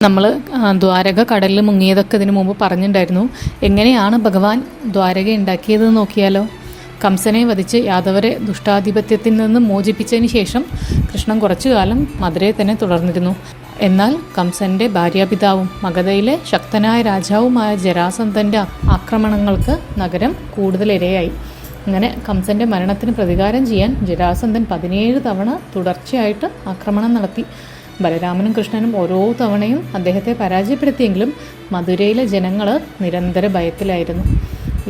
നമ്മൾ ദ്വാരക കടലിൽ മുങ്ങിയതൊക്കെ ഇതിനു മുമ്പ് പറഞ്ഞിട്ടുണ്ടായിരുന്നു. എങ്ങനെയാണ് ഭഗവാൻ ദ്വാരക ഉണ്ടാക്കിയതെന്ന് നോക്കിയാലോ. കംസനെ വധിച്ച് യാദവരെ ദുഷ്ടാധിപത്യത്തിൽ നിന്ന് മോചിപ്പിച്ചതിന് ശേഷം കൃഷ്ണൻ കുറച്ചു കാലം മധുരയെ തന്നെ തുടർന്നിരുന്നു. എന്നാൽ കംസന്റെ ഭാര്യാപിതാവും മഗധയിലെ ശക്തനായ രാജാവുമായ ജരാസന്ധന്റെ ആക്രമണങ്ങൾക്ക് നഗരം കൂടുതൽ ഇരയായി. അങ്ങനെ കംസന്റെ മരണത്തിന് പ്രതികാരം ചെയ്യാൻ ജരാസന്ധൻ 17 തവണ തുടർച്ചയായിട്ട് ആക്രമണം നടത്തി. ബലരാമനും കൃഷ്ണനും ഓരോ തവണയും അദ്ദേഹത്തെ പരാജയപ്പെടുത്തിയെങ്കിലും മധുരയിലെ ജനങ്ങൾ നിരന്തര ഭയത്തിലായിരുന്നു.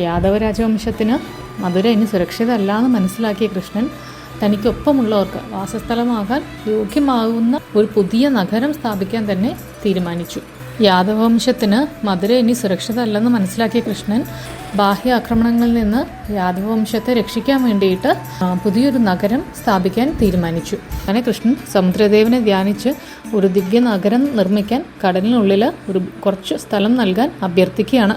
യാദവ രാജവംശത്തിന് മധുര ഇനി സുരക്ഷിതമല്ലാന്ന് മനസ്സിലാക്കിയ കൃഷ്ണൻ തനിക്കൊപ്പമുള്ളവർക്ക് വാസസ്ഥലമാകാൻ യോഗ്യമാകുന്ന ഒരു പുതിയ നഗരം സ്ഥാപിക്കാൻ തന്നെ തീരുമാനിച്ചു. യാദവവംശത്തിന് മധുര ഇനി സുരക്ഷിതമല്ലെന്ന് മനസ്സിലാക്കിയ കൃഷ്ണൻ ബാഹ്യ ആക്രമണങ്ങളിൽ നിന്ന് യാദവവംശത്തെ രക്ഷിക്കാൻ വേണ്ടിയിട്ട് പുതിയൊരു നഗരം സ്ഥാപിക്കാൻ തീരുമാനിച്ചു. അങ്ങനെ കൃഷ്ണൻ സമുദ്രദേവനെ ധ്യാനിച്ച് ഒരു ദിവ്യ നഗരം നിർമ്മിക്കാൻ കടലിനുള്ളിൽ കുറച്ച് സ്ഥലം നൽകാൻ അഭ്യർത്ഥിക്കുകയാണ്.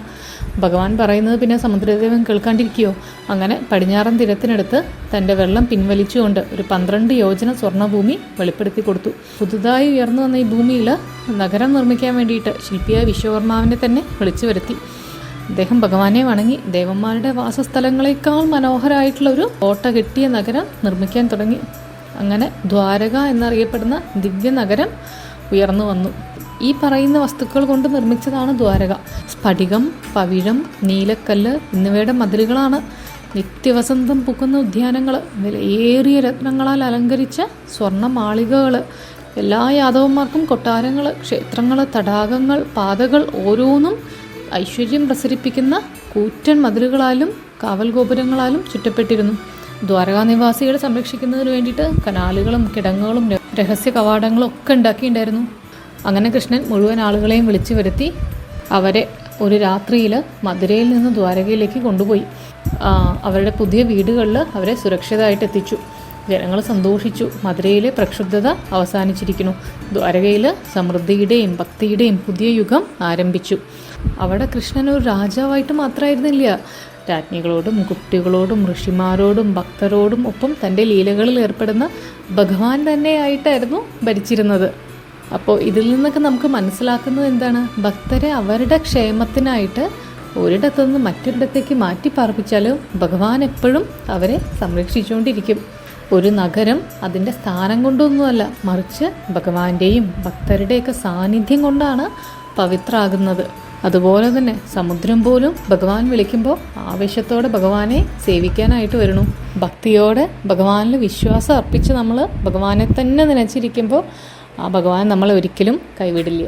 ഭഗവാൻ പറയുന്നത് പിന്നെ സമുദ്രദേവൻ കേൾക്കാണ്ടിരിക്കുകയോ. അങ്ങനെ പടിഞ്ഞാറൻ തീരത്തിനടുത്ത് തൻ്റെ വെള്ളം പിൻവലിച്ചുകൊണ്ട് ഒരു 12 യോജന സ്വർണ്ണഭൂമി വെളിപ്പെടുത്തി കൊടുത്തു. പുതുതായി ഉയർന്നു വന്ന ഈ ഭൂമിയിൽ നഗരം നിർമ്മിക്കാൻ വേണ്ടിയിട്ട് ശില്പിയായ വിശ്വകർമാവിനെ തന്നെ വിളിച്ചു വരുത്തി. അദ്ദേഹം ഭഗവാനെ വണങ്ങി ദേവന്മാരുടെ വാസസ്ഥലങ്ങളെക്കാൾ മനോഹരമായിട്ടുള്ള ഒരു കോട്ട കെട്ടിയ നഗരം നിർമ്മിക്കാൻ തുടങ്ങി. അങ്ങനെ ദ്വാരക എന്നറിയപ്പെടുന്ന ദിവ്യ നഗരം ഉയർന്നു വന്നു. ഈ പറയുന്ന വസ്തുക്കൾ കൊണ്ട് നിർമ്മിച്ചതാണ് ദ്വാരക. സ്ഫടികം, പവിഴം, നീലക്കല്ല് എന്നിവയുടെ മതിലുകളാണ്. നിത്യവസന്തം പൂക്കുന്ന ഉദ്യാനങ്ങൾ, വിലയേറിയ രത്നങ്ങളാൽ അലങ്കരിച്ച സ്വർണ്ണ മാളികകൾ, എല്ലാ യാദവന്മാർക്കും കൊട്ടാരങ്ങൾ, ക്ഷേത്രങ്ങൾ, തടാകങ്ങൾ, പാതകൾ ഓരോന്നും ഐശ്വര്യം പ്രസരിപ്പിക്കുന്ന കൂറ്റൻ മതിലുകളാലും കാവൽ ഗോപുരങ്ങളാലും ചുറ്റപ്പെട്ടിരുന്നു. ദ്വാരകാ നിവാസികളെ സംരക്ഷിക്കുന്നതിന് വേണ്ടിയിട്ട് കനാലുകളും കിടങ്ങുകളും രഹസ്യ കവാടങ്ങളും ഒക്കെ ഉണ്ടാക്കിയിട്ടുണ്ടായിരുന്നു. അങ്ങനെ കൃഷ്ണൻ മുഴുവൻ ആളുകളെയും വിളിച്ചു വരുത്തി അവരെ ഒരു രാത്രിയിൽ മധുരയിൽ നിന്ന് ദ്വാരകയിലേക്ക് കൊണ്ടുപോയി. അവരുടെ പുതിയ വീടുകളിൽ അവരെ സുരക്ഷിതമായിട്ട് എത്തിച്ചു. ജനങ്ങൾ സന്തോഷിച്ചു. മധുരയിലെ പ്രക്ഷുബ്ധത അവസാനിച്ചിരിക്കുന്നു. ദ്വാരകയിൽ സമൃദ്ധിയുടെയും ഭക്തിയുടെയും പുതിയ യുഗം ആരംഭിച്ചു. അവിടെ കൃഷ്ണൻ ഒരു രാജാവായിട്ട് മാത്രമായിരുന്നില്ല, രാജ്ഞികളോടും കുട്ടികളോടും ഋഷിമാരോടും ഭക്തരോടും ഒപ്പം തൻ്റെ ലീലകളിൽ ഏർപ്പെടുന്ന ഭഗവാൻ തന്നെയായിട്ടായിരുന്നു ഭരിച്ചിരുന്നത്. അപ്പോൾ ഇതിൽ നിന്നൊക്കെ നമുക്ക് മനസ്സിലാക്കുന്നത് എന്താണ്? ഭക്തരെ അവരുടെ ക്ഷേമത്തിനായിട്ട് ഒരിടത്തുനിന്ന് മറ്റൊരിടത്തേക്ക് മാറ്റി പാർപ്പിച്ചാലും ഭഗവാൻ എപ്പോഴും അവരെ സംരക്ഷിച്ചുകൊണ്ടിരിക്കും. ഒരു നഗരം അതിൻ്റെ സ്ഥാനം കൊണ്ടൊന്നുമല്ല, മറിച്ച് ഭഗവാന്റെയും ഭക്തരുടെയൊക്കെ സാന്നിധ്യം കൊണ്ടാണ് പവിത്രമാകുന്നത്. അതുപോലെ തന്നെ സമുദ്രം പോലും ഭഗവാൻ വിളിക്കുമ്പോൾ ആവേശത്തോടെ ഭഗവാനെ സേവിക്കാനായിട്ട് വരണു. ഭക്തിയോടെ ഭഗവാനിൽ വിശ്വാസം അർപ്പിച്ച് നമ്മൾ ഭഗവാനെ തന്നെ നനച്ചിരിക്കുമ്പോൾ ആ ഭഗവാൻ നമ്മളെ ഒരിക്കലും കൈവിടില്ല.